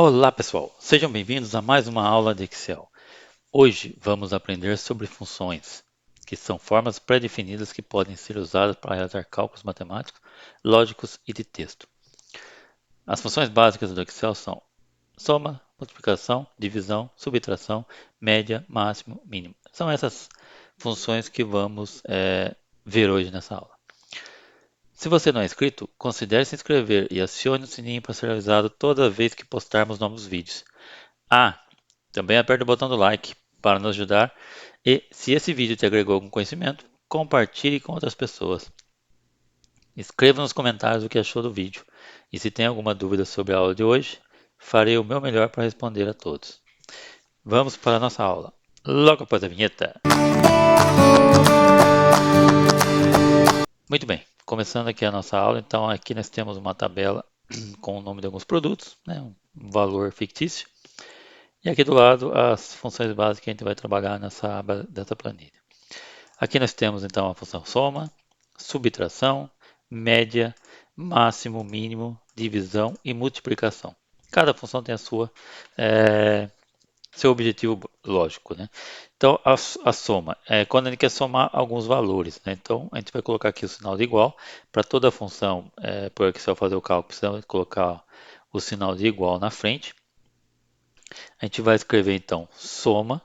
Olá pessoal, sejam bem-vindos a mais uma aula de Excel. Hoje vamos aprender sobre funções, que são formas pré-definidas que podem ser usadas para realizar cálculos matemáticos, lógicos e de texto. As funções básicas do Excel são soma, multiplicação, divisão, subtração, média, máximo, mínimo. São essas funções que vamos ver hoje nessa aula. Se você não é inscrito, considere se inscrever e acione o sininho para ser avisado toda vez que postarmos novos vídeos. Ah, também aperte o botão do like para nos ajudar e, se esse vídeo te agregou algum conhecimento, compartilhe com outras pessoas. Escreva nos comentários o que achou do vídeo e se tem alguma dúvida sobre a aula de hoje, farei o meu melhor para responder a todos. Vamos para a nossa aula, logo após a vinheta. Muito bem, começando aqui a nossa aula, então aqui nós temos uma tabela com o nome de alguns produtos, né, um valor fictício. E aqui do lado as funções básicas que a gente vai trabalhar nessa aba dessa planilha. Aqui nós temos então a função soma, subtração, média, máximo, mínimo, divisão e multiplicação. Cada função tem a sua, seu objetivo lógico, né? Então a soma é quando a gente quer somar alguns valores, né? Então a gente vai colocar aqui o sinal de igual para toda função, por Excel fazer o cálculo, precisamos colocar o sinal de igual na frente. A gente vai escrever então soma.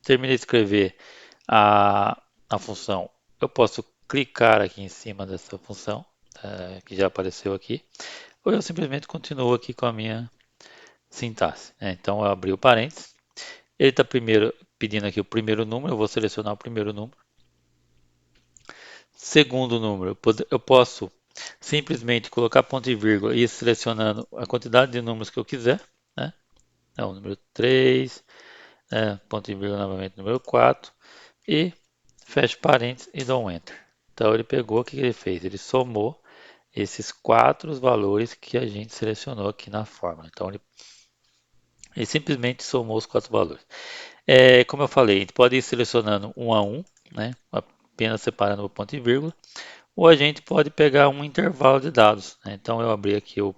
Terminei de escrever a função. Eu posso clicar aqui em cima dessa função, que já apareceu aqui, ou eu simplesmente continuo aqui com a minha sintaxe, né? Então eu abri o parênteses. Ele está primeiro pedindo aqui o primeiro número, eu vou selecionar o primeiro número. Segundo número, eu posso simplesmente colocar ponto e vírgula e ir selecionando a quantidade de números que eu quiser, né? Então, número 3, ponto e vírgula novamente, número 4, e fecho parênteses e dou um Enter. Então ele pegou, o que ele fez? Ele somou esses quatro valores que a gente selecionou aqui na fórmula. Então ele simplesmente somou os quatro valores. Como eu falei, a gente pode ir selecionando um a um, né? Apenas separando o ponto e vírgula, ou a gente pode pegar um intervalo de dados, né? Então eu abri aqui o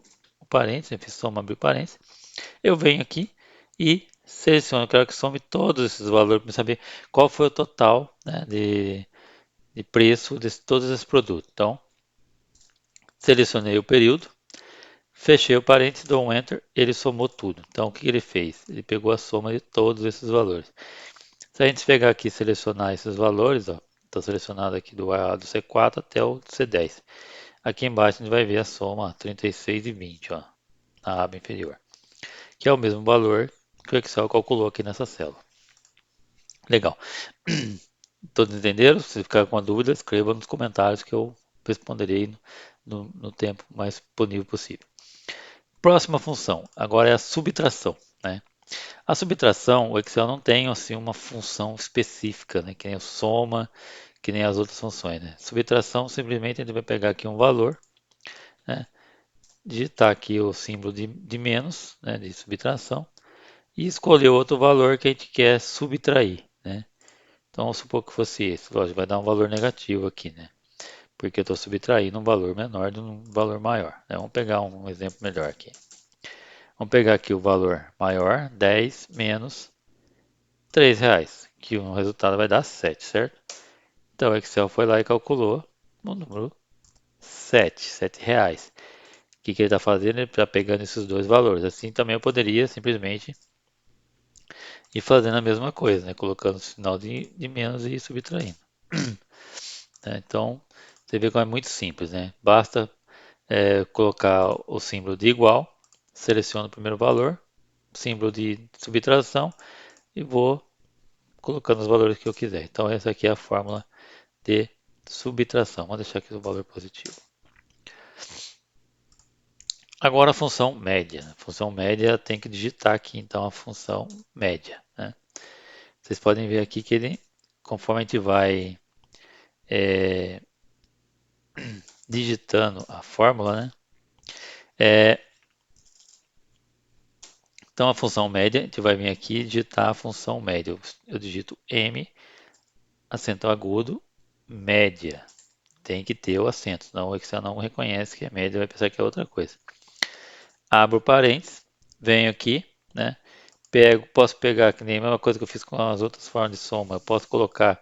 parênteses, eu fiz soma, abri parênteses, eu venho aqui e seleciono, eu quero que some todos esses valores para saber qual foi o total, né, de preço de todos esses produtos. Então, selecionei o período, fechei o parênteses, dou um Enter, ele somou tudo. Então, o que ele fez? Ele pegou a soma de todos esses valores. Se a gente pegar aqui e selecionar esses valores, estou selecionado aqui do C4 até o C10. Aqui embaixo a gente vai ver a soma 36 e 20, ó, na aba inferior, que é o mesmo valor que o Excel calculou aqui nessa célula. Legal. Todos entenderam? Se ficar com uma dúvida, escreva nos comentários que eu responderei no tempo mais disponível possível. Próxima função, agora é a subtração, né? A subtração, o Excel não tem assim uma função específica, né? Que nem o soma, que nem as outras funções, né? Subtração, simplesmente a gente vai pegar aqui um valor, né? Digitar aqui o símbolo de menos, né? De subtração, e escolher outro valor que a gente quer subtrair, né? Então, vamos supor que fosse esse, lógico, vai dar um valor negativo aqui, né? Porque eu estou subtraindo um valor menor de um valor maior, né? Vamos pegar um exemplo melhor aqui. Vamos pegar aqui o valor maior, 10 menos R$ 3, que o resultado vai dar 7, certo? Então o Excel foi lá e calculou o número 7 reais. O que ele está fazendo? Ele está pegando esses dois valores. Assim também eu poderia simplesmente ir fazendo a mesma coisa, né? Colocando o sinal de menos e subtraindo. Então, você vê como é muito simples, né? Basta colocar o símbolo de igual, seleciono o primeiro valor, símbolo de subtração e vou colocando os valores que eu quiser. Então essa aqui é a fórmula de subtração. Vou deixar aqui o valor positivo. Agora a função média. A função média tem que digitar aqui então a função média, né? Vocês podem ver aqui que ele, conforme a gente vai digitando a fórmula, né? Então a função média, a gente vai vir aqui e digitar a função média. Eu digito M, acento agudo, média. Tem que ter o acento, senão o Excel não reconhece que é média, vai pensar que é outra coisa. Abro parênteses, venho aqui, né? Posso pegar, que nem a mesma coisa que eu fiz com as outras formas de soma, eu posso colocar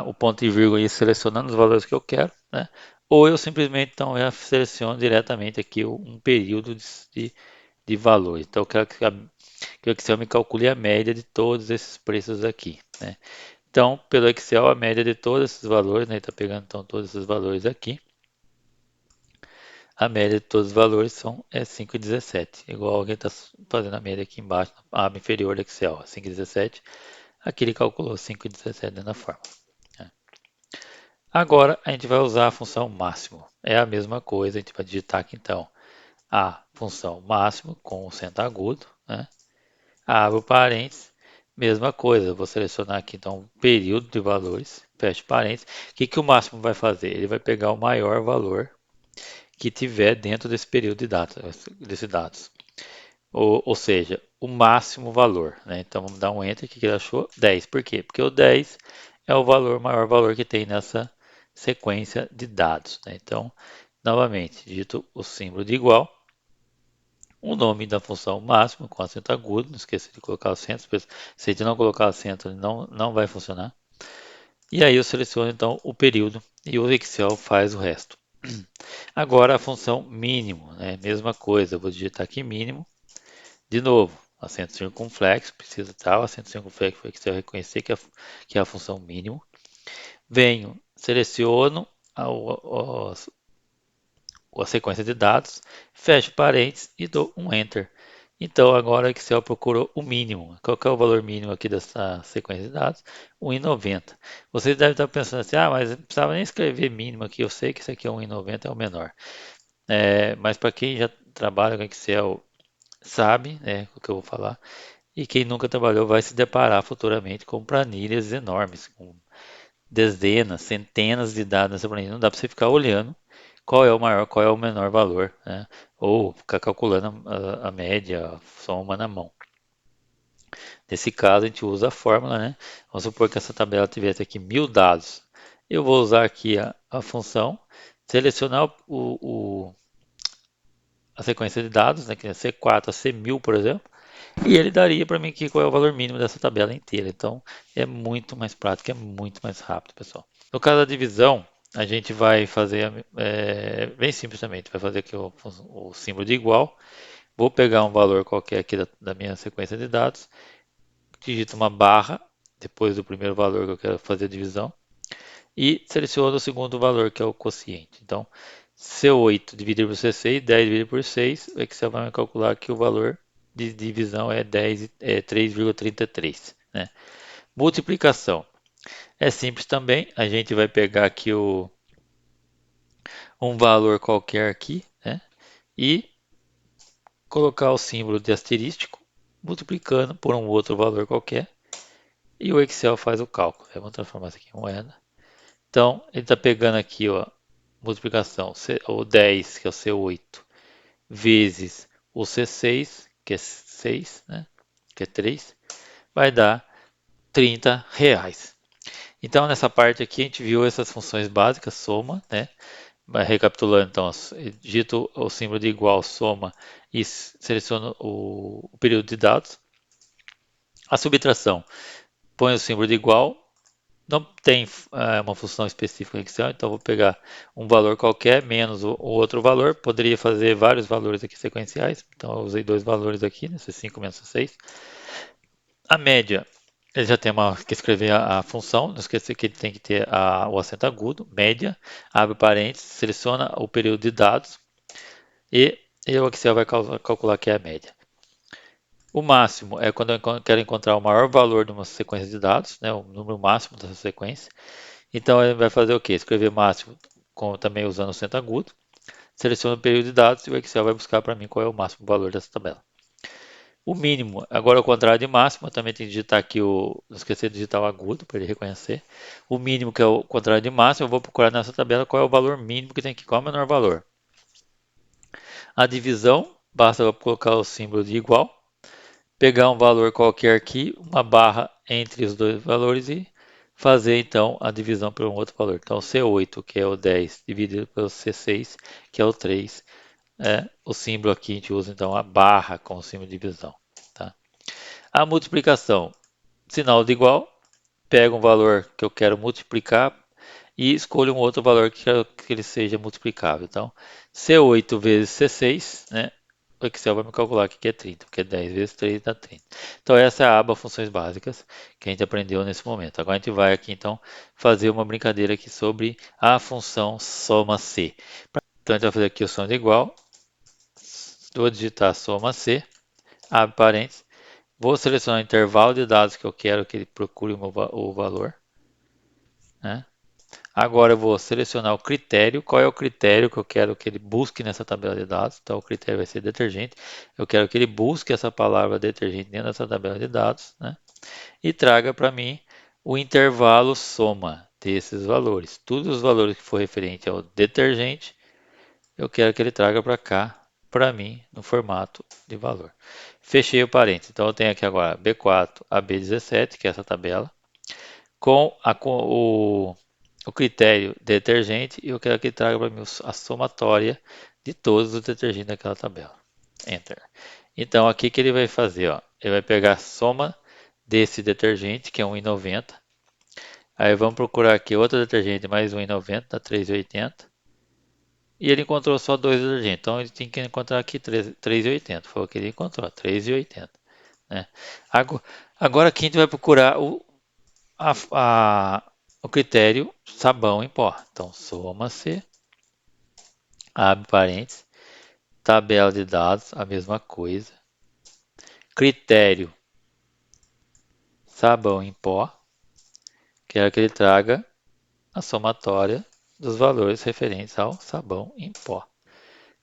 o ponto e vírgula e ir selecionando os valores que eu quero, né? Ou eu simplesmente então já seleciono diretamente aqui um período de valores. Então eu quero que o Excel me calcule a média de todos esses preços aqui, né? Então, pelo Excel, a média de todos esses valores, né? Está pegando então todos esses valores aqui. A média de todos os valores é 5,17, igual alguém está fazendo a média aqui embaixo, na aba inferior do Excel, 5,17. Aqui ele calculou 5,17 dentro da fórmula, né? Agora a gente vai usar a função máximo. É a mesma coisa, a gente vai digitar aqui então a função máximo com o acento agudo, né? Abro parênteses, mesma coisa, vou selecionar aqui então o período de valores, fecho parênteses. O que o máximo vai fazer? Ele vai pegar o maior valor que tiver dentro desse período de dados, desses dados. Ou seja, o máximo valor, né? Então vamos dar um enter, o que ele achou? 10. Por quê? Porque o 10 é o maior valor que tem nessa sequência de dados, né? Então, novamente, digito o símbolo de igual, o nome da função máximo com acento agudo, não esqueça de colocar acento, se a gente não colocar acento, ele não vai funcionar. E aí eu seleciono então o período e o Excel faz o resto. Agora a função mínimo, né? Mesma coisa, eu vou digitar aqui mínimo. De novo, acento circunflexo, precisa tal, acento circunflexo foi que você vai reconhecer que é a função mínimo. Venho, seleciono a sequência de dados, fecho parênteses e dou um Enter. Então agora o Excel procurou o mínimo. Qual que é o valor mínimo aqui dessa sequência de dados? 1,90. Vocês devem estar pensando assim, mas não precisava nem escrever mínimo aqui, eu sei que isso aqui é 1,90, é o menor. Mas para quem já trabalha com Excel sabe, né, o que eu vou falar. E quem nunca trabalhou vai se deparar futuramente com planilhas enormes, com dezenas, centenas de dados nessa planilha. Não dá para você ficar olhando qual é o maior, qual é o menor valor, né? Ou ficar calculando a média, a soma na mão. Nesse caso, a gente usa a fórmula, né? Vamos supor que essa tabela tivesse aqui 1.000 dados. Eu vou usar aqui a função, selecionar a sequência de dados, né? Que é C4 a C1000, por exemplo. E ele daria para mim aqui qual é o valor mínimo dessa tabela inteira. Então é muito mais prático, é muito mais rápido, pessoal. No caso da divisão, a gente vai fazer bem simples também. A gente vai fazer aqui o símbolo de igual. Vou pegar um valor qualquer aqui da minha sequência de dados, digito uma barra depois do primeiro valor que eu quero fazer a divisão e seleciono o segundo valor que é o quociente. Então, C8 dividido por C6, 10 dividido por 6, o Excel vai me calcular que o valor de divisão é 3,33, né? Multiplicação. É simples também, a gente vai pegar aqui um valor qualquer aqui, né? E colocar o símbolo de asterístico, multiplicando por um outro valor qualquer, e o Excel faz o cálculo. Vamos transformar isso aqui em moeda. Então, ele está pegando aqui, ó, multiplicação, o 10, que é o C8, vezes o C6, que é 6, né? Que é 3, vai dar R$ 30. Então, nessa parte aqui, a gente viu essas funções básicas, soma, né? Recapitulando, então, digito o símbolo de igual, soma, e seleciono o período de dados. A subtração, põe o símbolo de igual, não tem uma função específica em Excel, então vou pegar um valor qualquer menos o outro valor. Poderia fazer vários valores aqui sequenciais, então eu usei dois valores aqui, né, C5 menos C6. A média, ele já tem que escrever a função, não esqueça que ele tem que ter o acento agudo, média, abre parênteses, seleciona o período de dados e o Excel vai calcular que é a média. O máximo é quando eu quero encontrar o maior valor de uma sequência de dados, né, o número máximo dessa sequência. Então ele vai fazer o quê? Escrever máximo também usando o acento agudo. Seleciona o período de dados e o Excel vai buscar para mim qual é o máximo valor dessa tabela. O mínimo, agora ao contrário de máximo, eu também tenho que digitar aqui não esquecer de digitar o agudo para ele reconhecer. O mínimo, que é o contrário de máximo, eu vou procurar nessa tabela qual é o valor mínimo que tem aqui, qual é o menor valor. A divisão, basta eu colocar o símbolo de igual, pegar um valor qualquer aqui, uma barra entre os dois valores e fazer então a divisão por um outro valor. Então C8, que é o 10, dividido pelo C6, que é o 3, o símbolo aqui a gente usa então a barra como símbolo de divisão. Tá? A multiplicação, sinal de igual, pego um valor que eu quero multiplicar e escolho um outro valor que quero que ele seja multiplicável. Então, C8 vezes C6, né? O Excel vai me calcular aqui que é 30, porque 10 vezes 3 dá 30. Então, essa é a aba funções básicas que a gente aprendeu nesse momento. Agora a gente vai aqui, então, fazer uma brincadeira aqui sobre a função soma C. Então, a gente vai fazer aqui o som de igual. Vou digitar soma C, abre parênteses. Vou selecionar o intervalo de dados que eu quero que ele procure o valor, né? Agora eu vou selecionar o critério. Qual é o critério que eu quero que ele busque nessa tabela de dados? Então o critério vai ser detergente. Eu quero que ele busque essa palavra detergente dentro dessa tabela de dados, né? E traga para mim o intervalo soma desses valores. Todos os valores que for referente ao detergente, eu quero que ele traga para cá, para mim, no formato de valor. Fechei o parênteses. Então eu tenho aqui agora B4 a B17, que é essa tabela, com o critério detergente e eu quero que ele traga para mim a somatória de todos os detergentes daquela tabela. Enter. Então aqui que ele vai fazer, ó, ele vai pegar a soma desse detergente, que é 1,90. Aí vamos procurar aqui outro detergente mais 1,90, dá 3,80. E ele encontrou só dois detergentes. Então ele tem que encontrar aqui 3,80. Foi o que ele encontrou, 3,80. Né? Agora aqui a gente vai procurar a, a, o critério sabão em pó. Então, soma-se, abre parênteses, tabela de dados, a mesma coisa. Critério sabão em pó, quero que ele traga a somatória dos valores referentes ao sabão em pó.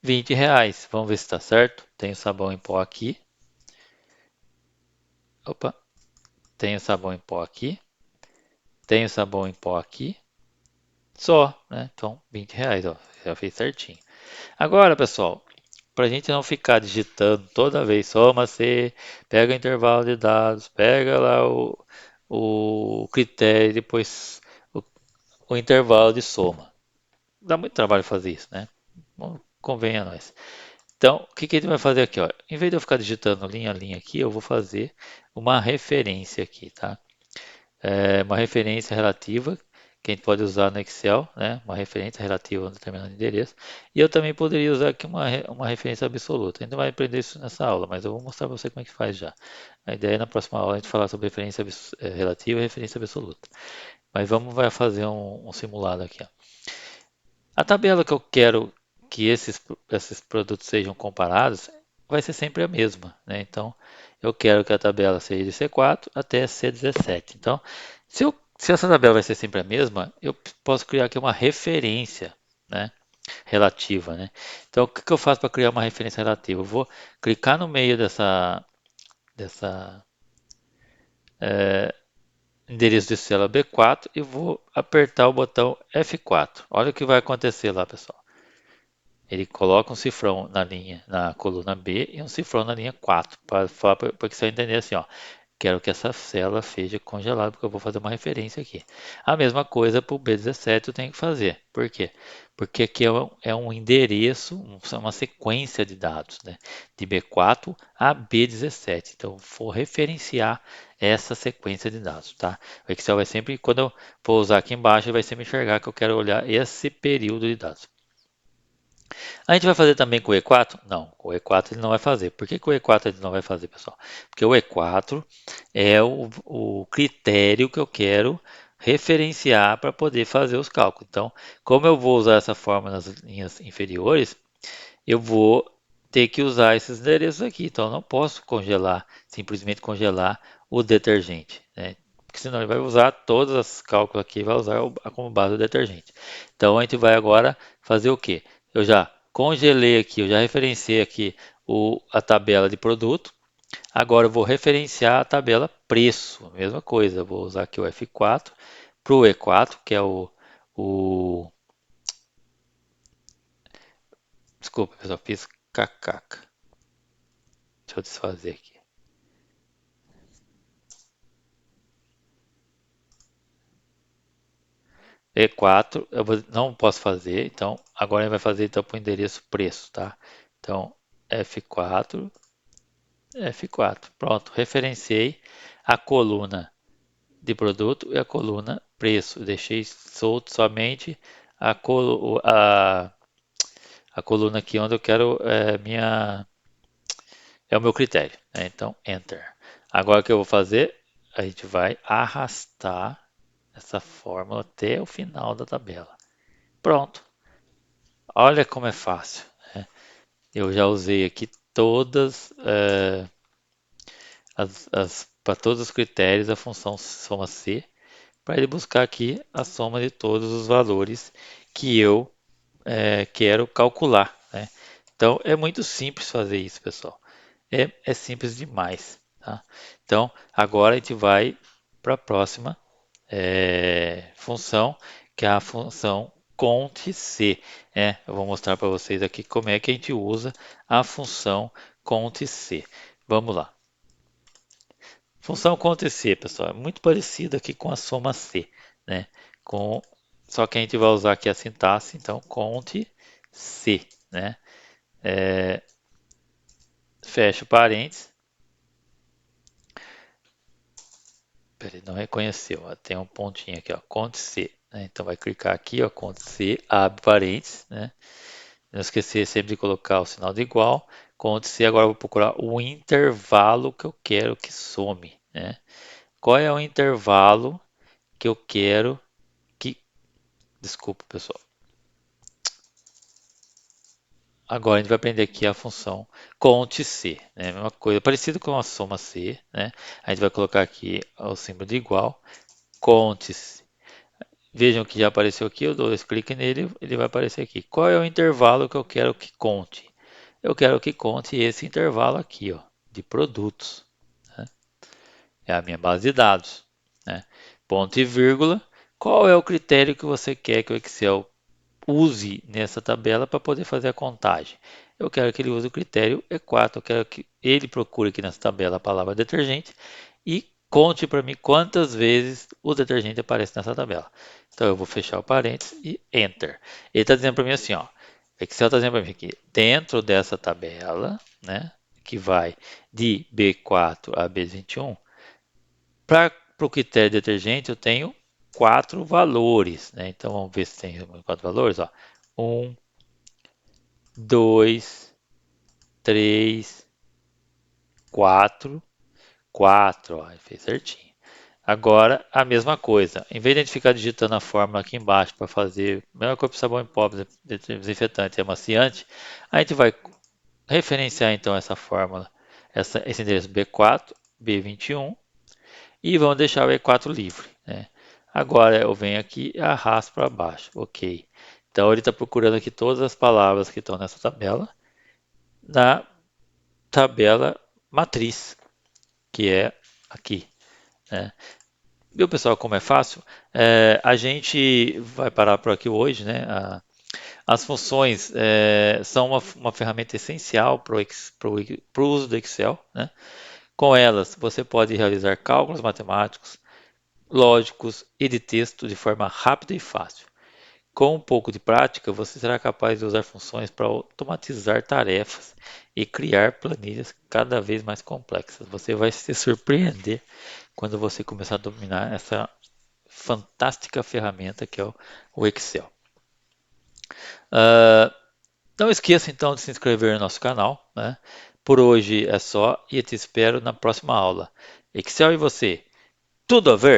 R$ 20. Vamos ver se está certo. Tem o sabão em pó aqui. Opa, tem o sabão em pó aqui. Tem o sabão em pó aqui. Só, né? Então, R$ 20, ó, já fez certinho. Agora, pessoal, para a gente não ficar digitando toda vez, soma-se, pega o intervalo de dados, pega lá o critério, depois o, o intervalo de soma. Dá muito trabalho fazer isso, né? Bom, convenha a nós. Então, o que, que a gente vai fazer aqui? Ó? Em vez de eu ficar digitando linha a linha aqui, eu vou fazer uma referência aqui, tá? Uma referência relativa que a gente pode usar no Excel, né? Uma referência relativa a um determinado endereço. E eu também poderia usar aqui uma referência absoluta. A gente não vai aprender isso nessa aula, mas eu vou mostrar para você como é que faz já. A ideia é na próxima aula a gente falar sobre referência relativa e referência absoluta. Mas vai fazer um simulado aqui. Ó. A tabela que eu quero que esses produtos sejam comparados vai ser sempre a mesma, né? Então, eu quero que a tabela seja de C4 até C17. Então, se essa tabela vai ser sempre a mesma, eu posso criar aqui uma referência, né? Relativa, né? Então, o que que eu faço para criar uma referência relativa? Eu vou clicar no meio dessa endereço de célula B4 e vou apertar o botão F4. Olha o que vai acontecer lá, pessoal. Ele coloca um cifrão na coluna B e um cifrão na linha 4, para que você entender assim, ó, quero que essa célula seja congelada, porque eu vou fazer uma referência aqui. A mesma coisa para o B17 eu tenho que fazer. Por quê? Porque aqui é um endereço, uma sequência de dados, né? De B4 a B17. Então, vou referenciar essa sequência de dados, tá? O Excel vai sempre, quando eu for usar aqui embaixo, ele vai sempre enxergar que eu quero olhar esse período de dados. A gente vai fazer também com o E4? Não, com o E4 ele não vai fazer. Por que, que o E4 ele não vai fazer, pessoal? Porque o E4 é o critério que eu quero referenciar para poder fazer os cálculos. Então, como eu vou usar essa forma nas linhas inferiores, eu vou ter que usar esses endereços aqui. Então, eu não posso simplesmente congelar o detergente, né? Porque senão ele vai usar todos os cálculos aqui, vai usar como base o detergente. Então, a gente vai agora fazer o quê? Eu já congelei aqui, eu já referenciei aqui a tabela de produto. Agora eu vou referenciar a tabela preço, mesma coisa. Eu vou usar aqui o F4 para o E4, que é o. Desculpa, pessoal, fiz kkk. Deixa eu desfazer aqui. E4 não posso fazer, então agora ele vai fazer então para o endereço preço, tá? Então, F4, F4. Pronto, referenciei a coluna de produto e a coluna preço. Deixei solto somente a coluna aqui onde eu quero é o meu critério, né? Então, Enter. Agora o que eu vou fazer? A gente vai arrastar essa fórmula até o final da tabela. Pronto. Olha como é fácil, né? Eu já usei aqui todas para todos os critérios a função soma C para ele buscar aqui a soma de todos os valores que eu quero calcular, né? Então é muito simples fazer isso, pessoal. É simples demais, tá? Então agora a gente vai para a próxima função, que é a função cont_c. Eu vou mostrar para vocês aqui como é que a gente usa a função cont_c. Vamos lá. Função cont_c, pessoal, é muito parecida aqui com a soma c, né? Só que a gente vai usar aqui a sintaxe, então cont_c, né? Fecha o parênteses. Peraí, não reconheceu, ó, tem um pontinho aqui, ó, cont_c, né? Então vai clicar aqui, ó, cont_c, abre parênteses, né? Não esquecer sempre de colocar o sinal de igual. Cont_c, agora eu vou procurar o intervalo que eu quero que some, né? Qual é o intervalo que eu quero que... Desculpa, pessoal. Agora a gente vai aprender aqui a função cont_c, né? Mesma coisa, parecido com a soma c, né? A gente vai colocar aqui o símbolo de igual, cont_c. Vejam que já apareceu aqui, eu dou esse clique nele, ele vai aparecer aqui. Qual é o intervalo que eu quero que conte? Eu quero que conte esse intervalo aqui, ó, de produtos, né? É a minha base de dados, né? Ponto e vírgula. Qual é o critério que você quer que o Excel use nessa tabela para poder fazer a contagem? Eu quero que ele use o critério E4, eu quero que ele procure aqui nessa tabela a palavra detergente e conte para mim quantas vezes o detergente aparece nessa tabela. Então eu vou fechar o parênteses e Enter. Ele está dizendo para mim assim, ó, o Excel está dizendo para mim que dentro dessa tabela, né, que vai de B4 a B21, para o critério detergente eu tenho 4 valores, né? Então vamos ver se tem 4 valores, ó. 1, 2, 3, 4, 4, ó, fez certinho. Agora, a mesma coisa. Em vez de a gente ficar digitando a fórmula aqui embaixo para fazer a mesma coisa para sabão em pó, desinfetante e amaciante, a gente vai referenciar então essa fórmula, esse endereço B4, B21, e vamos deixar o E4 livre, né? Agora eu venho aqui e arrasto para baixo. Ok. Então ele está procurando aqui todas as palavras que estão nessa tabela, na tabela matriz, que é aqui, né? Viu, pessoal, como é fácil? A gente vai parar por aqui hoje, né? As funções são uma ferramenta essencial para o uso do Excel, né? Com elas, você pode realizar cálculos matemáticos, lógicos e de texto de forma rápida e fácil. Com um pouco de prática, você será capaz de usar funções para automatizar tarefas e criar planilhas cada vez mais complexas. Você vai se surpreender quando você começar a dominar essa fantástica ferramenta que é o Excel. Não esqueça então de se inscrever no nosso canal, né? Por hoje é só e eu te espero na próxima aula. Excel e você, tudo a ver?